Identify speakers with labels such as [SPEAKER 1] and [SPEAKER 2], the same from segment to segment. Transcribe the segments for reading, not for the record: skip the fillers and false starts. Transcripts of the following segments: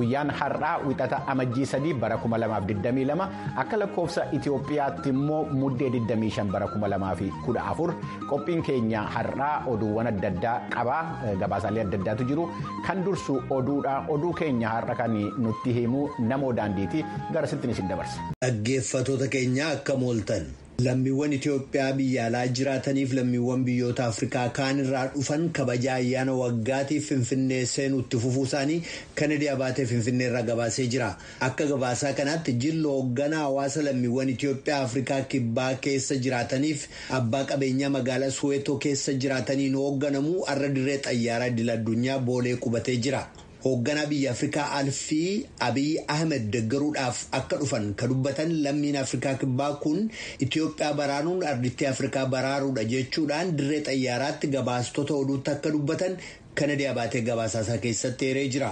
[SPEAKER 1] guyyaan har'aa wixata amajjii 3 bara 2022 akka lakkoofsa Itoophiyaatti immoo muddee 25 bara 2014 qophiin keenya har'aa oduuwwan adda addaa qaba gabaasaalee adda addaatu jiru kan dursu oduudha oduu keenya har'a kan nutti himu namoo daandiiti gara sittiin isin dabarsa.
[SPEAKER 2] Dhaggeeffattoota keenya akka mooltan. Lammiiwwan Itoophiyaa biyya alaa jiraataniif lammiiwwan biyyoota Afrikaa kaan irraa dhufan kabaja ayyaana waggaatiif Finfinnee seenuutti fufuu isaanii Kennedy Abaatee Finfinnee irraa gabaasee jira. Akka gabaasaa kanaatti jilli hoogganaa hawaasa lammiiwwan Itoophiyaa Afrikaa kibbaa keessa jiraataniif abbaa qabeenyaa magaalaa Soweetoo keessa jiraataniin hoogganamu har'a dirree xayyaaraa idil-addunyaa Boolee qubatee jira. Hoogganaa biyya Afrikaa Alfii Abiy Ahmed deeggaruudhaaf akka dhufan kan dubbatan lammiin Afrikaa kibbaa kun Itoophiyaa baraaruun ardittii Afrikaa baraaruudha jechuudhaan dirree xayyaaraatti gabaastota oduutti akka dubbatan Kennedy Abaatee gabaasaasaa keessatti eeree jira.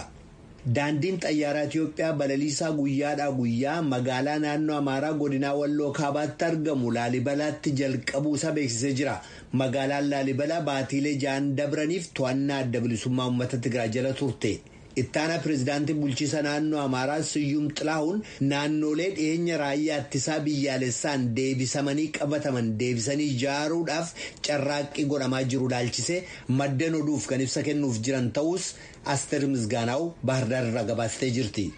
[SPEAKER 2] Daandiin xayyaaraa Itoophiyaa balaliisaa guyyaadhaa guyyaa magaalaa naannoo Amaaraa godinaa Walloo Kaabaatti argamu Laalibalaatti jalqabuu isaa beeksisee jira. Magaalaan Laalibalaa baatiilee 6 dabraniif to'annaa adda bilisummaa uummata Tigraay jala turte. Ittaanaa pirezidaantii bulchiisa naannoo Amaaraa Siyyum Xilahuun naannolee dhiyeenya raayyaa ittisaa biyyaalessaan deebisamanii qabataman deebisanii ijaaruudhaaf carraaqqii godhamaa jiru ilaalchisee maddeen oduuf kan ibsa kennuuf jiran ta'us Asteer Misgaanaw Baahirdaar irraa gabaastee jirti.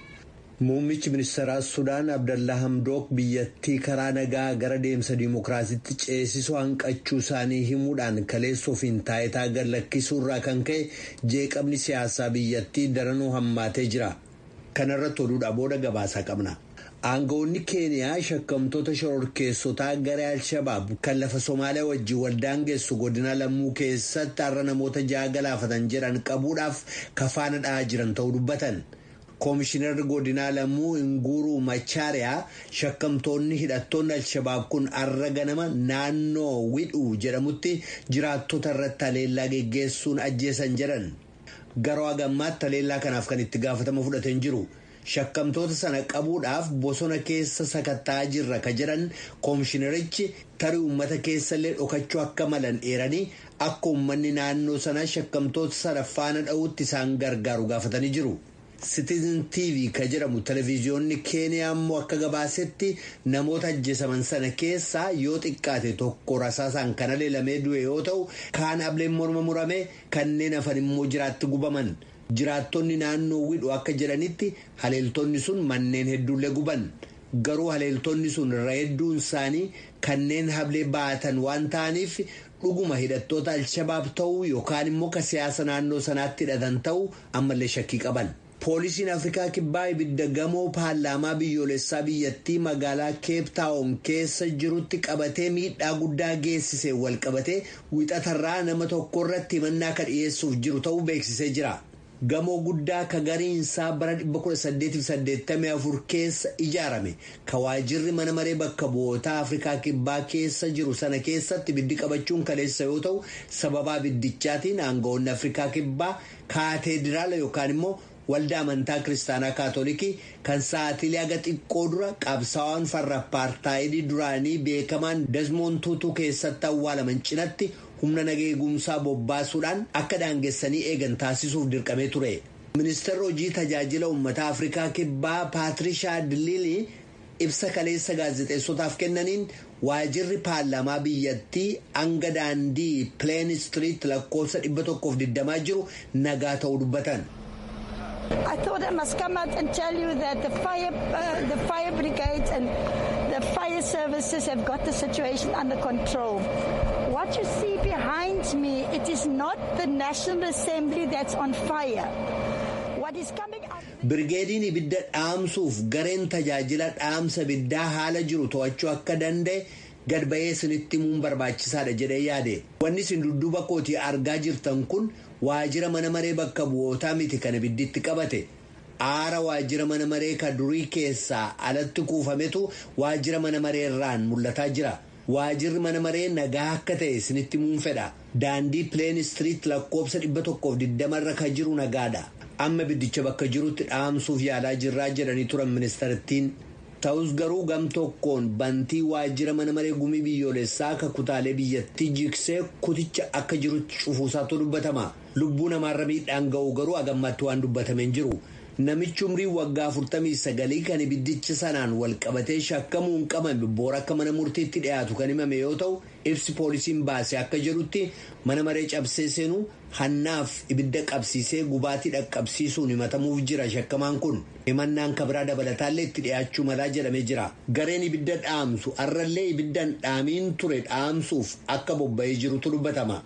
[SPEAKER 2] Muummichi ministeeraa Sudaan Abdallaa Hamdook biyyattii karaa nagaa gara deemsa diimokiraasiitti ceesisuu hanqachuu isaanii himuudhaan kaleessa ofiin taayitaa gad lakkisuu irraa kan ka'e jeeqamni siyaasaa biyyattii daranuu hammaatee jira. Kana irratti oduudhaa booda gabaasaa qabna. Aangawoonni Keeniyaa shakkamtoota shororkeessotaa garee Al-Shabaab kan lafa Somaaliyaa wajjin waldaangeessu godina Lammuu keessatti har'a namoota 6 galaafatan jedhan qabuudhaaf kafaana dha'aa jiran ta'uu dubbatan. Koomishinarri godinaa Lammuu Inguruu Machaariyaa shakkamtoonni hidhattoonni Al-Shabaab kun har'a ganama naannoo Widhuu jedhamutti jiraattota irratti haleellaa geggeessuun ajjeesan jedhan. Garuu hagammaatti haleellaa kanaaf kan itti gaafatama fudhatan jiru. Shakkamtoota sana qabuudhaaf bosona keessa sakattaa jirra ka jedhan koomishinarichi tarii uummata keessallee dhokachuu akka malan eeranii akka uummanni naannoo sana shakkamtoota sana faana dha'uutti isaan gargaaru gaafatanii jiru. Citizen TV ka jedhamu televiziyoonni Keeniyaa immoo akka gabaasetti namoota ajjeesaman sana keessaa yoo xiqqaate tokko rasaasaan kan haleelamee du'e yoo ta'u kaan ableen morma murame kanneen hafan immoo jiraatti gubaman. Jiraattonni naannoo Widhuu akka jedhanitti haleeltonni sun manneen hedduullee guban. Garuu haleeltonni sun irra hedduun isaanii kanneen hablee baatan waan ta'aniif dhuguma hidhattoota Al-Shabaab ta'uu yookaan immoo ka siyaasa naannoo sanaatti hidhatan ta'uu ammallee shakkii qaban. Poolisiin Afrikaa kibbaa ibidda gamoo paarlaamaa biyyoolessaa biyyattii magaalaa Keep Town keessa jirutti qabatee miidhaa guddaa geessisee wal qabatee wixatarraa nama tokko irratti himannaa kan dhiyeessuuf jiru ta'uu beeksisee jira. Gamoo guddaa ka gariinsaa bara 1884 keessa ijaarame ka waajirri mana maree bakka bu'ootaa Afrikaa kibbaa keessa jiru sana keessatti ibiddi qabachuun kaleessa yoo ta'u sababa ibiddichaatiin aangawoonni Afrikaa kibbaa kaateediraala yookaan immoo waldaa amantaa kiristaanaa kaatolikii kan sa'aatilee aga xiqqoo dura qabsaa'aan farra apartaayidii duraanii beekamaan Desmond Tutu keessatti awwaalaman cinatti humna nageegumsaa bobbaasuudhaan akka daangessanii eegan taasisuuf dirqamee ture. Ministeerri hojii tajaajila uummataa Afrikaa kibbaa Paatrishaa Dilili ibsa kaleessa gaazexeessotaaf kennaniin waajirri paarlaamaa biyyattii hanga daandii Plain Street lakkoofsa 120 jiru nagaa ta'uu dubbatan.
[SPEAKER 3] I thought I must come out and tell you that the fire brigades and the fire services have got the situation under control. What you see behind me, it is not the National Assembly that's on fire. What is coming out...
[SPEAKER 2] Birgeediin ibidda dhaamsuuf gareen tajaajila dhaamsa ibiddaa haala jiru to'achuu akka danda'e gad ba'ee isinitti himuun barbaachisaadha jedhee yaade. Wanni isin dudduuba kootii argaa jirtan kun waajira mana maree bakka bu'ootaa miti kan ibidditti qabate. Aara waajira mana maree ka durii keessaa alatti kuufametu waajira mana maree irraan mul'ataa jira. Waajirri mana maree nagaa akka ta'e isinitti himuun fedha. Daandii Plain Street lakkoofsa 120 irra ka jiru nagaadha. Amma ibiddicha bakka jirutti dhaamsuuf yaalaa jirraa jedhanii turan ministeerittiin. Ta'us garuu gam tokkoon bantii waajjira mana maree gumii biyyoolessaa akka kutaalee biyyattii jiksee kuticha akka jirutti cufuusaatu dubbatama. Lubbuu namaarra miidhaan ga'u garuu agammaatti waan dubbatameen jiru. Namichi umrii waggaa 49 kan ibiddicha sanaan wal qabatee shakkamuun qabame boora akka mana murtiitti dhiyaatu kan himame yoo ta'u, ibsi poolisiin baase akka jedhutti mana maree cabsee seenuu hannaaf ibidda qabsiisee gubaatii dhaqqabsiisuun himatamuuf jira. Shakkamaan kun himannaan kabiraa dabalataallee itti dhiyaachuu malaa jedhamee jira. Gareen ibidda dhaamsu arrallee ibiddaan dhaamiin ture dhaamsuuf akka bobba'ee jirutu dubbatama.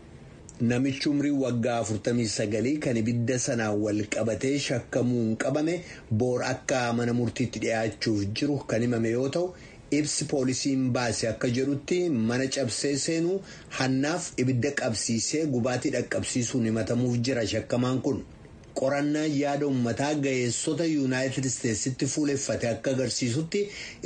[SPEAKER 2] Namichi umrii waggaa 49 kan ibidda sanaan wal qabatee shakkamuun qabame boora akka mana murtiitti dhiyaachuuf jiru kan himame yoo ta'u, ibsi poolisiin baase akka jedhutti mana cabsee seenuu hannaaf ibidda qabsiisee gubaatii dhaqqabsiisuun himatamuuf jira. Shakkamaan kun qorannaa yaada uummataa ga'eessota yuunaayitid isteetsitti fuuleffate akka agarsiisutti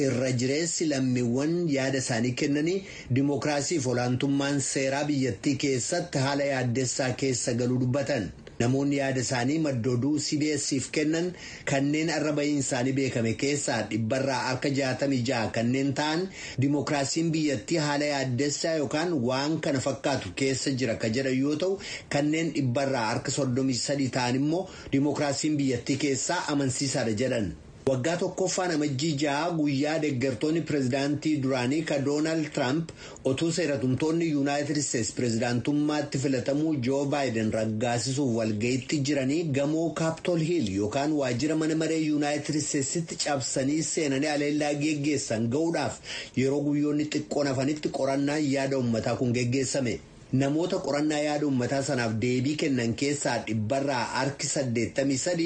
[SPEAKER 2] irra jireessi lammiiwwan yaada isaanii kennanii dimookiraasii fi olaantummaan seeraa biyyattii keessatti haala yaaddessaa keessa galuu dubbatan. Namoonni yaada isaanii maddooduu CBS'if kennan kanneen arra bahiin isaanii beekame keessaa 66 kanneen ta'an dimookiraasiin biyyattii haala yaaddessaa yookaan waan kana fakkaatu keessa jira ka jedhan yoo ta'u, kanneen 33 ta'an immoo dimookiraasiin biyyattii keessaa amansiisaadha jedhan. Waggaa tokkoffaan amajjii 6 guyyaa deeggartoonni pirezidaantii duraanii ka Doonaald Tiraamp otuu seeratumtoonni yuunaayitid isteetsi pirezidaantummaatti filatamuu Joo Baayiden raggaasisuuf walga'iitti jiranii gamoo Kaapitool Hiil yookaan waajjira mana maree yuunaayitid isteetsitti cabsanii seenanii aleellaa geggeessan ga'uudhaaf yeroo guyyoonni xiqqoon hafanitti qorannaa yaada uummataa kun geggeessame. Namoota qorannaa yaada uummataa sanaaf deebii kennan keessaa 83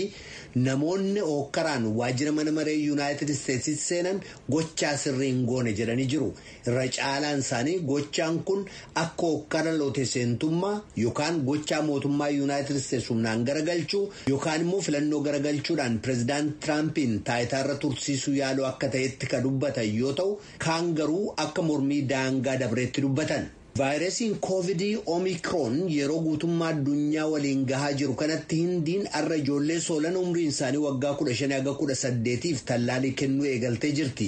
[SPEAKER 2] namoonni hookkaraan waajjira mana maree yuunaayitid isteetsitti seenan gochaa sirriin goone jedhanii jiru. Irra caalaan isaanii gochaan kun akka hookkara loote seentummaa yookaan gochaa mootummaa yuunaayitid isteetsi humnaan garagalchuu yookaan immoo filannoo garagalchuudhaan pirezidaant Tiraampiin taayitaarra tursiisuu yaaluu akka ta'etti ka dubbatan yoo ta'u, kaan garuu akka mormii daangaa dabreetti dubbatan. Vaayirasiin koovidii Omikroon yeroo guutummaa addunyaa waliin gahaa jiru kanatti Hindiin arra ijoollee soolan umriin isaanii waggaa 15-18f tallaalii kennuu eegaltee jirti.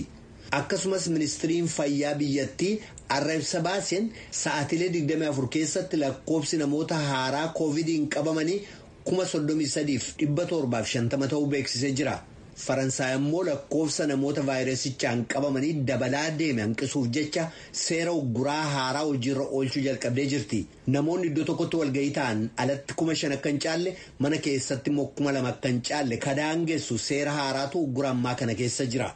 [SPEAKER 2] Akkasumas ministiriin fayyaa biyyattii arra ibsa baaseen sa'aatilee 24 keessatti lakkoobsi namoota haaraa koovidiin qabamanii 33,750 ta'uu beeksisee jira. Faransaay immoo lakkoofsa namoota vaayirasichaan qabamanii dabalaa deeme hanqisuuf jecha seera ugguraa haaraa hojiirra oolchuu jalqabdee jirti. Namoonni iddoo tokkotti walga'ii ta'an alatti 5,000 akka hin caalle mana keessatti immoo 2,000 akka hin caalle kadaangessu seera haaraatu uggura ammaa kana keessa jira.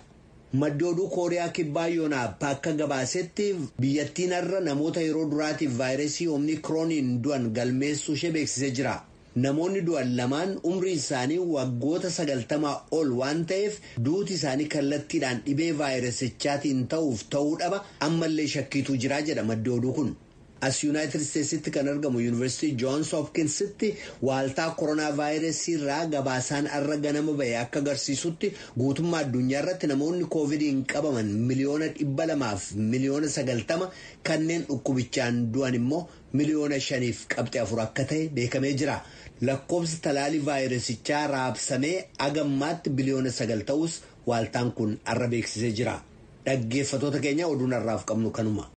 [SPEAKER 2] Maddi oduu Kooriyaa Kibbaa Yoonaap akka gabaasetti biyyattiin har'a namoota yeroo duraatiif vaayirasii Omikrooniin du'an galmeessuu ishee beeksisee jira. Namoonni du'an lamaan umriin isaanii waggoota 90 ol waan ta'eef duuti isaanii kallattiidhaan dhibee vaayirasichaatiin ta'uuf ta'uu dhaba ammallee shakkiitu jira jedha maddi oduu kun. As yuunaayitid isteetsitti kan argamu yuunivarsiitii Joons Hopkinsitti waaltaa koronaa vaayirasii irraa gabaasaan arra ganama ba'e akka agarsiisutti guutummaa addunyaa irratti namoonni koovidiin qabaman 200,000,090 kanneen dhukkubichaan du'an immoo 5,400,000 akka ta'e beekamee jira. Lakkoobsi talaalii vaayirasichaa raabsamee agammaatti 9 ta'us waaltaan kun arra beeksisee jira. Dhaggeeffatoota keenya oduun har'aaf qabnu kanuma.